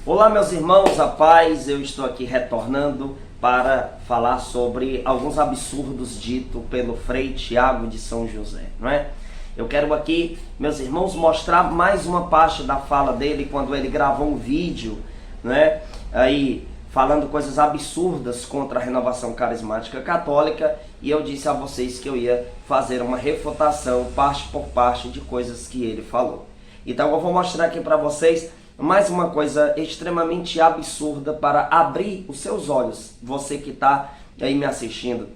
Olá meus irmãos, a paz, eu estou aqui retornando para falar sobre alguns absurdos ditos pelo Frei Tiago de São José, não é? Eu quero aqui, meus irmãos, mostrar mais uma parte da fala dele quando ele gravou um vídeo, não é? Aí falando coisas absurdas contra a renovação carismática católica, e eu disse a vocês que eu ia fazer uma refutação parte por parte de coisas que ele falou. Então eu vou mostrar aqui para vocês mais uma coisa extremamente absurda para abrir os seus olhos, você que está aí me assistindo.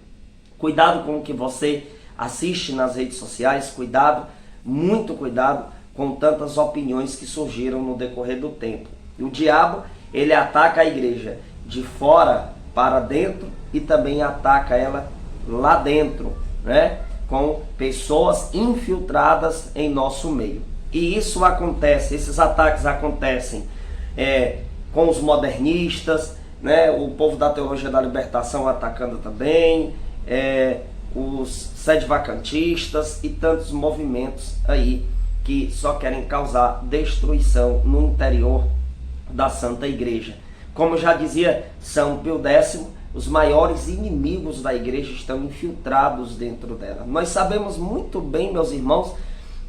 Cuidado com o que você assiste nas redes sociais, cuidado, muito cuidado com tantas opiniões que surgiram no decorrer do tempo. E o diabo, ele ataca a igreja de fora para dentro e também ataca ela lá dentro, né? Com pessoas infiltradas em nosso meio. E isso acontece, esses ataques acontecem com os modernistas, né? O povo da teologia da libertação atacando também, os sedevacantistas e tantos movimentos aí que só querem causar destruição no interior da Santa Igreja. Como já dizia São Pio X, os maiores inimigos da igreja estão infiltrados dentro dela. Nós sabemos muito bem, meus irmãos,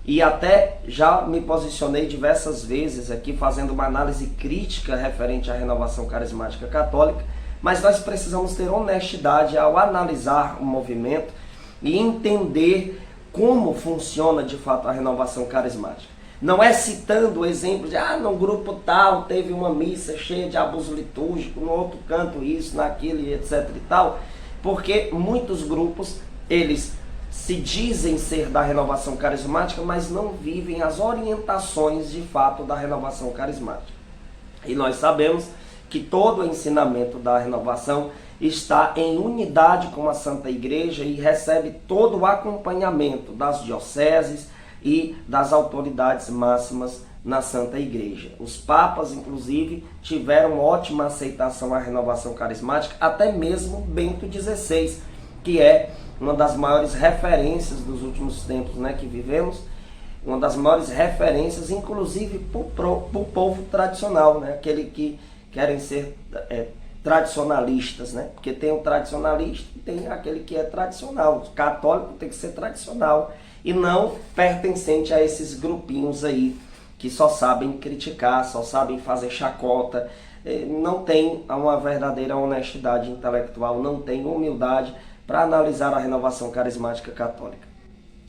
e até já me posicionei diversas vezes aqui fazendo uma análise crítica referente à renovação carismática católica, mas nós precisamos ter honestidade ao analisar o movimento e entender como funciona de fato a renovação carismática. Não é citando o exemplo de, no grupo tal teve uma missa cheia de abuso litúrgico, no outro canto isso, naquele, etc e tal, porque muitos grupos, eles se dizem ser da renovação carismática, mas não vivem as orientações de fato da renovação carismática. E nós sabemos que todo o ensinamento da renovação está em unidade com a Santa Igreja e recebe todo o acompanhamento das dioceses e das autoridades máximas na Santa Igreja. Os papas, inclusive, tiveram ótima aceitação à renovação carismática, até mesmo Bento XVI, que é uma das maiores referências dos últimos tempos, né, que vivemos, uma das maiores referências, inclusive para o povo tradicional, né, aquele que querem ser tradicionalistas, né, porque tem o tradicionalista e tem aquele que é tradicional. O católico tem que ser tradicional e não pertencente a esses grupinhos aí que só sabem criticar, só sabem fazer chacota, não tem uma verdadeira honestidade intelectual, não tem humildade para analisar a renovação carismática católica.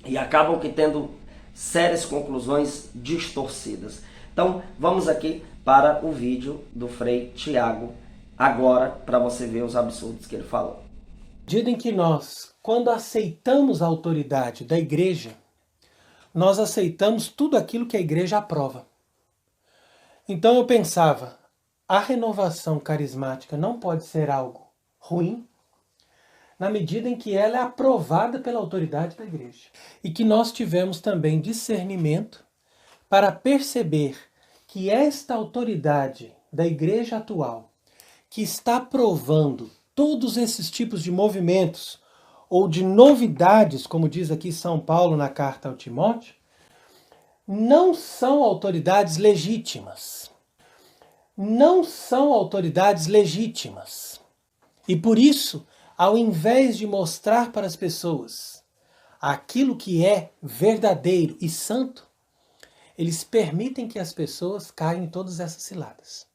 E acabam que tendo sérias conclusões distorcidas. Então, vamos aqui para o vídeo do Frei Tiago, agora, para você ver os absurdos que ele falou. À medida em que nós, quando aceitamos a autoridade da igreja, nós aceitamos tudo aquilo que a igreja aprova. Então eu pensava, a renovação carismática não pode ser algo ruim, na medida em que ela é aprovada pela autoridade da igreja. E que nós tivemos também discernimento para perceber que esta autoridade da igreja atual, que está aprovando todos esses tipos de movimentos, ou de novidades, como diz aqui São Paulo na carta ao Timóteo, não são autoridades legítimas. Não são autoridades legítimas. E por isso, ao invés de mostrar para as pessoas aquilo que é verdadeiro e santo, eles permitem que as pessoas caiam em todas essas ciladas.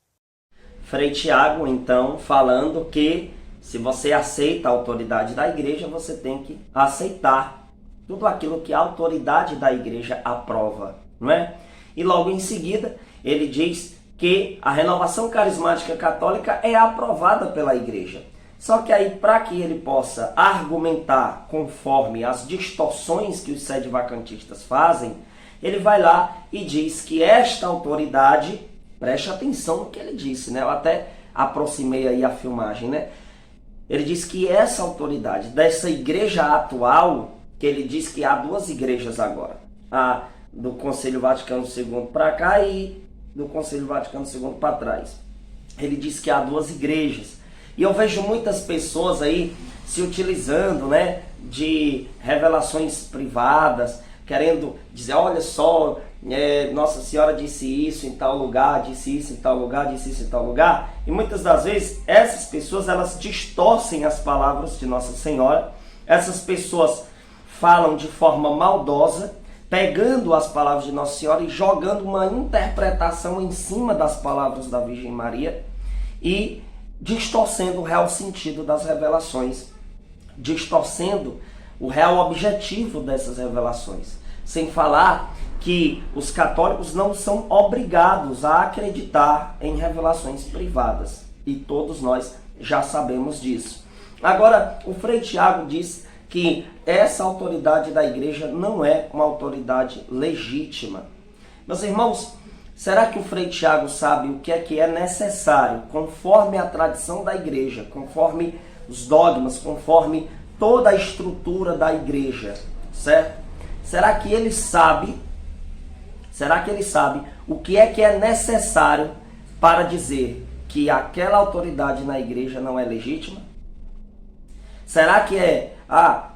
Frei Tiago, então, falando que se você aceita a autoridade da igreja, você tem que aceitar tudo aquilo que a autoridade da igreja aprova, não é? E logo em seguida, ele diz que a renovação carismática católica é aprovada pela igreja. Só que aí, para que ele possa argumentar conforme as distorções que os sedevacantistas fazem, ele vai lá e diz que esta autoridade, preste atenção no que ele disse, né? Eu até aproximei aí a filmagem, né? Ele diz que essa autoridade dessa igreja atual, que ele diz que há duas igrejas agora, a do Concílio Vaticano II para cá e do Concílio Vaticano II para trás. Ele diz que há duas igrejas. E eu vejo muitas pessoas aí se utilizando, né, de revelações privadas, querendo dizer, olha só, Nossa Senhora disse isso em tal lugar, disse isso em tal lugar, disse isso em tal lugar. E muitas das vezes essas pessoas, elas distorcem as palavras de Nossa Senhora. Essas pessoas falam de forma maldosa, pegando as palavras de Nossa Senhora e jogando uma interpretação em cima das palavras da Virgem Maria e distorcendo o real sentido das revelações, distorcendo o real objetivo dessas revelações. Sem falar que os católicos não são obrigados a acreditar em revelações privadas. E todos nós já sabemos disso. Agora, o Frei Tiago diz que essa autoridade da igreja não é uma autoridade legítima. Meus irmãos, será que o Frei Tiago sabe o que é necessário, conforme a tradição da igreja, conforme os dogmas, conforme toda a estrutura da igreja, certo? Será que ele sabe o que é necessário para dizer que aquela autoridade na igreja não é legítima? Será que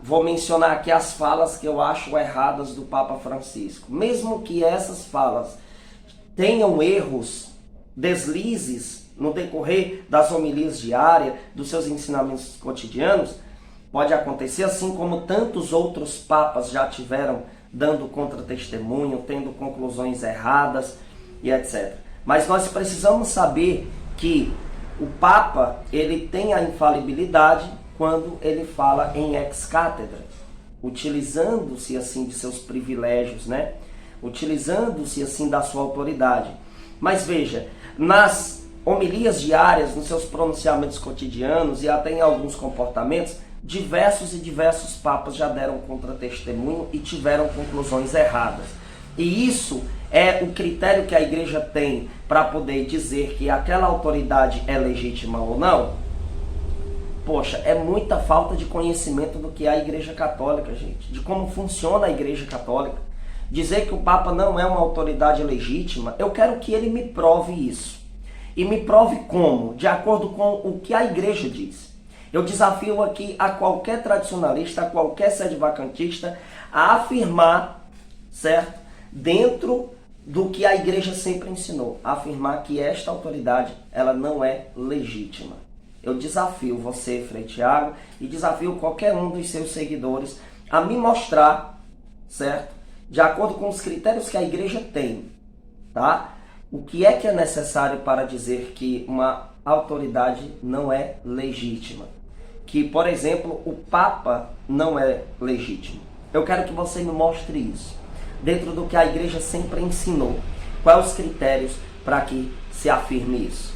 vou mencionar aqui as falas que eu acho erradas do Papa Francisco. Mesmo que essas falas tenham erros, deslizes no decorrer das homilias diárias, dos seus ensinamentos cotidianos, pode acontecer, assim como tantos outros papas já tiveram, dando contra-testemunho, tendo conclusões erradas e etc. Mas nós precisamos saber que o Papa, ele tem a infalibilidade quando ele fala em ex-cátedra, utilizando-se assim de seus privilégios, né? Utilizando-se assim da sua autoridade. Mas veja, nas homilias diárias, nos seus pronunciamentos cotidianos e até em alguns comportamentos, diversos papas já deram contra-testemunho e tiveram conclusões erradas. E isso é o critério que a igreja tem para poder dizer que aquela autoridade é legítima ou não? Poxa, é muita falta de conhecimento do que é a igreja católica, gente. De como funciona a igreja católica. Dizer que o Papa não é uma autoridade legítima, eu quero que ele me prove isso. E me prove como? De acordo com o que a igreja diz. Eu desafio aqui a qualquer tradicionalista, a qualquer sedevacantista, a afirmar, certo? Dentro do que a igreja sempre ensinou, a afirmar que esta autoridade, ela não é legítima. Eu desafio você, Frei Tiago, e desafio qualquer um dos seus seguidores a me mostrar, certo? De acordo com os critérios que a igreja tem, tá? O que é necessário para dizer que uma autoridade não é legítima? Que, por exemplo, o Papa não é legítimo. Eu quero que você me mostre isso, dentro do que a igreja sempre ensinou. Quais os critérios para que se afirme isso?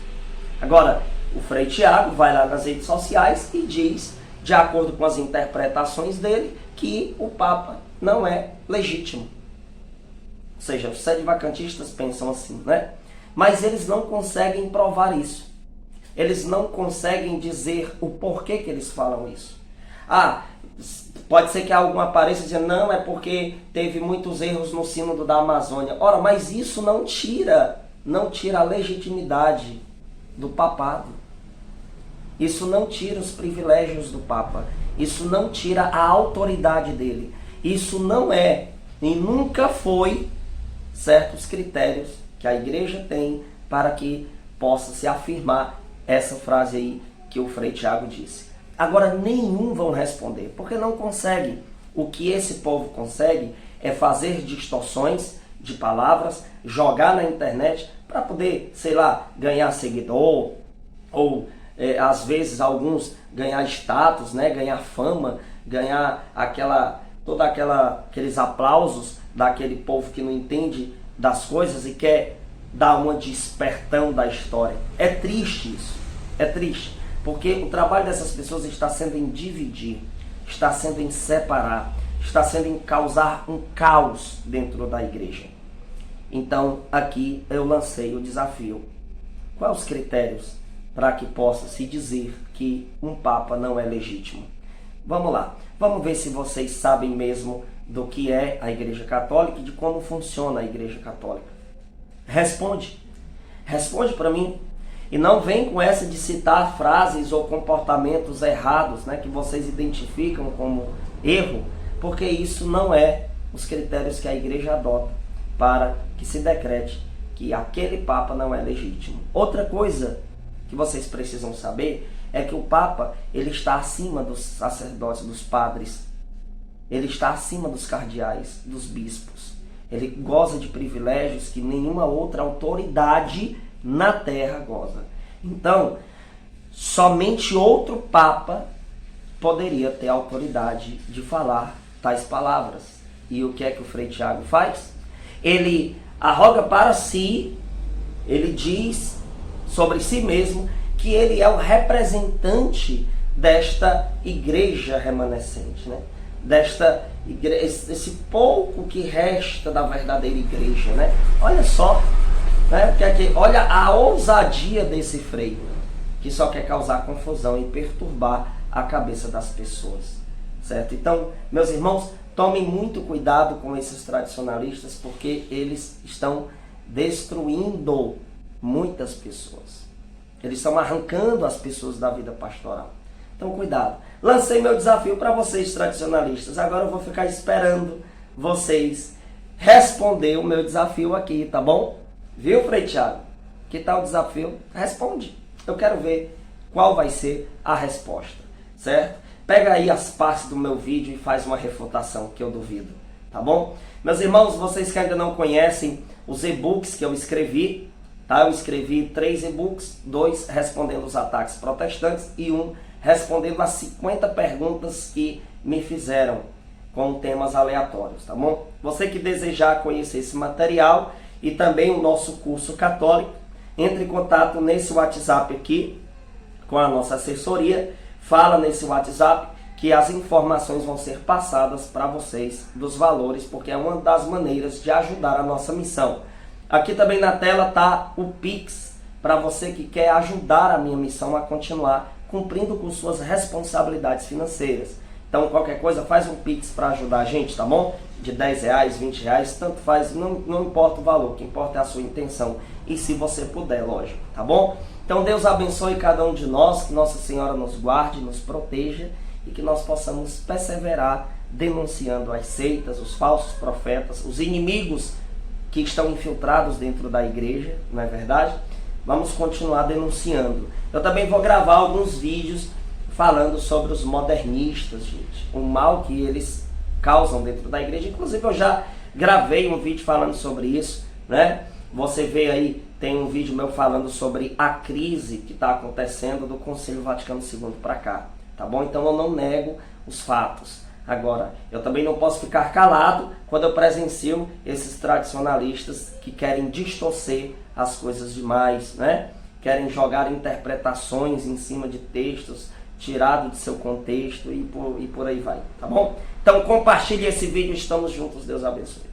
Agora, o Frei Tiago vai lá nas redes sociais e diz, de acordo com as interpretações dele, que o Papa não é legítimo. Ou seja, os sedevacantistas pensam assim, né? Mas eles não conseguem provar isso. Eles não conseguem dizer o porquê que eles falam isso. Pode ser que algum apareça dizendo, não, é porque teve muitos erros no sínodo da Amazônia. Ora, mas isso não tira a legitimidade do papado. Isso não tira os privilégios do Papa. Isso não tira a autoridade dele. Isso não é e nunca foi certos critérios que a igreja tem para que possa se afirmar essa frase aí que o Frei Tiago disse. Agora, nenhum vão responder, porque não conseguem. O que esse povo consegue é fazer distorções de palavras, jogar na internet para poder, sei lá, ganhar seguidor, ou às vezes alguns ganhar status, né, ganhar fama, ganhar aqueles aplausos daquele povo que não entende das coisas e quer dar uma despertão da história. É triste isso, é triste, porque o trabalho dessas pessoas está sendo em dividir, está sendo em separar, está sendo em causar um caos dentro da igreja. Então, aqui eu lancei o desafio. Quais os critérios para que possa se dizer que um Papa não é legítimo? Vamos lá, vamos ver se vocês sabem mesmo do que é a Igreja Católica e de como funciona a Igreja Católica. Responde para mim. E não vem com essa de citar frases ou comportamentos errados, né, que vocês identificam como erro, porque isso não é os critérios que a igreja adota para que se decrete que aquele Papa não é legítimo. Outra coisa que vocês precisam saber é que o Papa, ele está acima dos sacerdotes, dos padres, ele está acima dos cardeais, dos bispos. Ele goza de privilégios que nenhuma outra autoridade na terra goza. Então, somente outro Papa poderia ter a autoridade de falar tais palavras. E o que é que o Frei Tiago faz? Ele arroga para si, ele diz sobre si mesmo que ele é o representante desta igreja remanescente, né? Desta igreja, esse pouco que resta da verdadeira igreja, né? Olha só, né? Olha a ousadia desse frei, que só quer causar confusão e perturbar a cabeça das pessoas, certo? Então, meus irmãos, tomem muito cuidado com esses tradicionalistas, porque eles estão destruindo muitas pessoas. Eles estão arrancando as pessoas da vida pastoral. Então, cuidado. Lancei meu desafio para vocês, tradicionalistas. Agora eu vou ficar esperando vocês responder o meu desafio aqui, tá bom? Viu, Frei Tiago? Que tal o desafio? Responde. Eu quero ver qual vai ser a resposta, certo? Pega aí as partes do meu vídeo e faz uma refutação, que eu duvido, tá bom? Meus irmãos, vocês que ainda não conhecem os e-books que eu escrevi, tá? Eu escrevi 3 e-books, 2 respondendo os ataques protestantes e 1 respondendo as 50 perguntas que me fizeram com temas aleatórios, tá bom? Você que desejar conhecer esse material e também o nosso curso católico, entre em contato nesse WhatsApp aqui com a nossa assessoria, fala nesse WhatsApp que as informações vão ser passadas para vocês dos valores, porque é uma das maneiras de ajudar a nossa missão. Aqui também na tela está o Pix, para você que quer ajudar a minha missão a continuar cumprindo com suas responsabilidades financeiras. Então, qualquer coisa, faz um Pix para ajudar a gente, tá bom? De R$10, R$20, tanto faz, não importa o valor, o que importa é a sua intenção. E se você puder, lógico, tá bom? Então, Deus abençoe cada um de nós, que Nossa Senhora nos guarde, nos proteja e que nós possamos perseverar denunciando as seitas, os falsos profetas, os inimigos que estão infiltrados dentro da igreja, não é verdade? Vamos continuar denunciando. Eu também vou gravar alguns vídeos falando sobre os modernistas, gente. O mal que eles causam dentro da igreja. Inclusive eu já gravei um vídeo falando sobre isso, né? Você vê aí, tem um vídeo meu falando sobre a crise que está acontecendo do Concílio Vaticano II para cá, tá bom? Então eu não nego os fatos. Agora, eu também não posso ficar calado quando eu presencio esses tradicionalistas que querem distorcer as coisas demais, né? Querem jogar interpretações em cima de textos tirados de seu contexto e por aí vai, tá bom? Então compartilhe esse vídeo, estamos juntos, Deus abençoe.